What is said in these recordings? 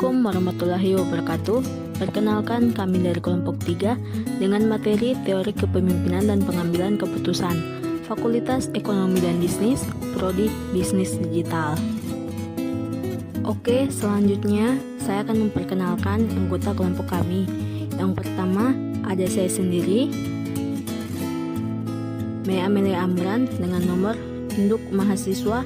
Assalamualaikum warahmatullahi wabarakatuh. Perkenalkan, kami dari kelompok 3 dengan materi teori kepemimpinan dan pengambilan keputusan, Fakultas Ekonomi dan Bisnis, Prodi Bisnis Digital. Oke, selanjutnya saya akan memperkenalkan anggota kelompok kami. Yang pertama ada saya sendiri, Mei Amelia Amran, dengan nomor induk mahasiswa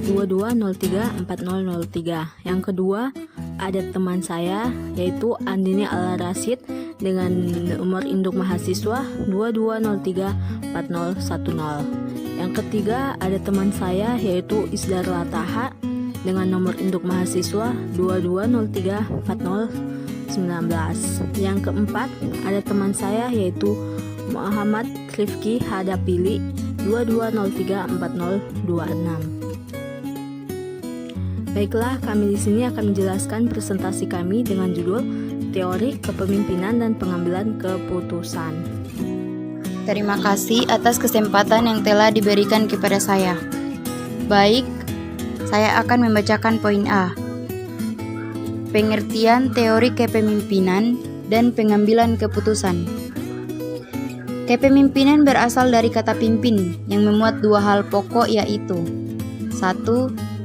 22034003. Yang kedua ada teman saya yaitu Andini Ala Rasid dengan nomor induk mahasiswa 22034010. Yang ketiga ada teman saya yaitu Isdar Lataha dengan nomor induk mahasiswa 22034019. Yang keempat ada teman saya yaitu Muhammad Rifki Hadapili 22034026. Baiklah, kami di sini akan menjelaskan presentasi kami dengan judul Teori Kepemimpinan dan Pengambilan Keputusan. Terima kasih atas kesempatan yang telah diberikan kepada saya. Baik, saya akan membacakan poin A. Pengertian teori kepemimpinan dan pengambilan keputusan. Kepemimpinan berasal dari kata pimpin yang memuat dua hal pokok, yaitu 1.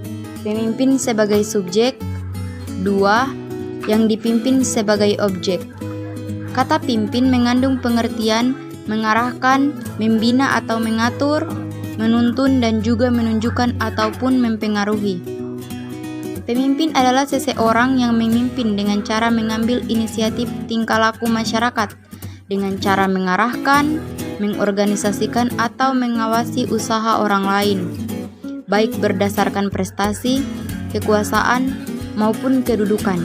Pemimpin sebagai subjek. 2. Yang dipimpin sebagai objek. Kata pimpin mengandung pengertian mengarahkan, membina atau mengatur, menuntun dan juga menunjukkan ataupun mempengaruhi. Pemimpin adalah seseorang yang memimpin dengan cara mengambil inisiatif tingkah laku masyarakat, dengan cara mengarahkan, mengorganisasikan atau mengawasi usaha orang lain, baik berdasarkan prestasi, kekuasaan, maupun kedudukan.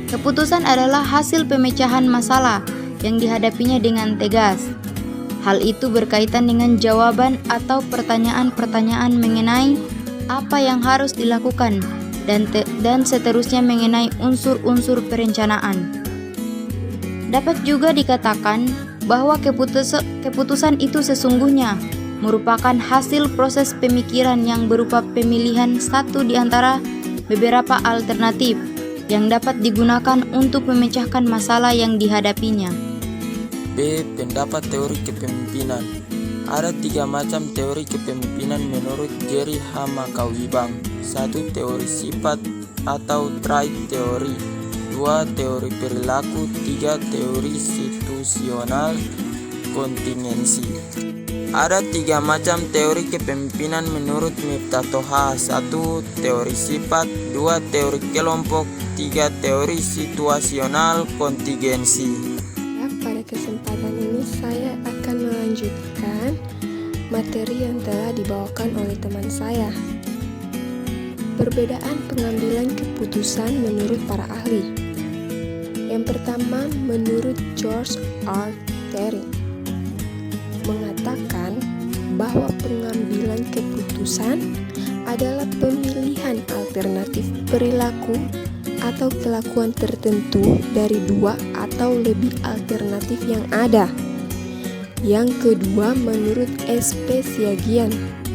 Keputusan adalah hasil pemecahan masalah yang dihadapinya dengan tegas. Hal itu berkaitan dengan jawaban atau pertanyaan-pertanyaan mengenai apa yang harus dilakukan dan seterusnya mengenai unsur-unsur perencanaan. Dapat juga dikatakan bahwa keputusan itu sesungguhnya merupakan hasil proses pemikiran yang berupa pemilihan satu di antara beberapa alternatif yang dapat digunakan untuk memecahkan masalah yang dihadapinya. B. Pendapat teori kepemimpinan. Ada 3 macam teori kepemimpinan menurut Jerry Hamakawibang. 1. Teori sifat atau trait teori. 2. Teori perilaku. 3. Teori situasional kontingensi. Ada 3 macam teori kepemimpinan menurut Miftah Toha. 1. Teori sifat. 2. Teori kelompok. 3. Teori situasional kontingensi. Pada kesempatan ini saya akan melanjutkan materi yang telah dibawakan oleh teman saya. Perbedaan pengambilan keputusan menurut para ahli. Yang pertama, menurut George R. Terry, mengatakan bahwa pengambilan keputusan adalah pemilihan alternatif perilaku atau kelakuan tertentu dari 2 atau lebih alternatif yang ada. Yang kedua, menurut S.P. Siagian,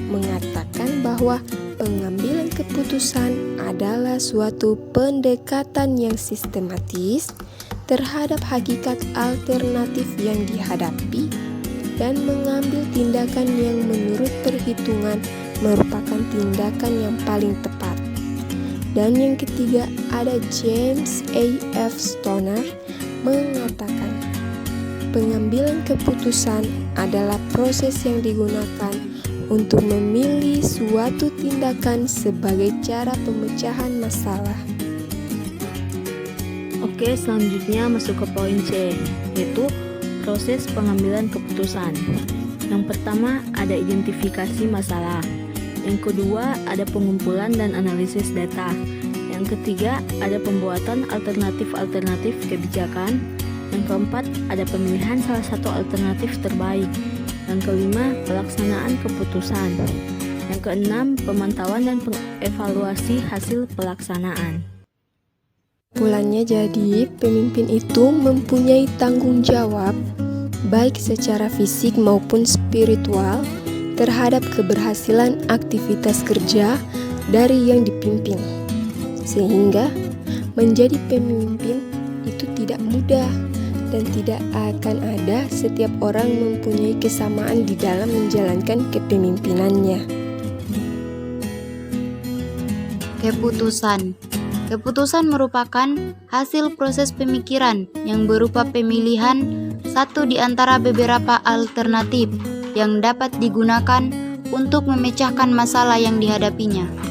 mengatakan bahwa pengambilan keputusan adalah suatu pendekatan yang sistematis terhadap hakikat alternatif yang dihadapi dan mengambil tindakan yang menurut perhitungan merupakan tindakan yang paling tepat. Dan yang ketiga ada James A. F. Stoner mengatakan pengambilan keputusan adalah proses yang digunakan untuk memilih suatu tindakan sebagai cara pemecahan masalah. Oke, selanjutnya masuk ke poin C, yaitu proses pengambilan keputusan. Yang pertama ada identifikasi masalah. Yang kedua ada pengumpulan dan analisis data. Yang ketiga ada pembuatan alternatif-alternatif kebijakan. Yang keempat ada pemilihan salah satu alternatif terbaik. Yang kelima pelaksanaan keputusan. Yang keenam pemantauan dan evaluasi hasil pelaksanaan. Kesimpulannya jadi, pemimpin itu mempunyai tanggung jawab baik secara fisik maupun spiritual terhadap keberhasilan aktivitas kerja dari yang dipimpin. sehingga menjadi pemimpin itu tidak mudah dan tidak akan ada setiap orang mempunyai kesamaan di dalam menjalankan kepemimpinannya. Keputusan. Keputusan merupakan hasil proses pemikiran yang berupa pemilihan satu di antara beberapa alternatif yang dapat digunakan untuk memecahkan masalah yang dihadapinya.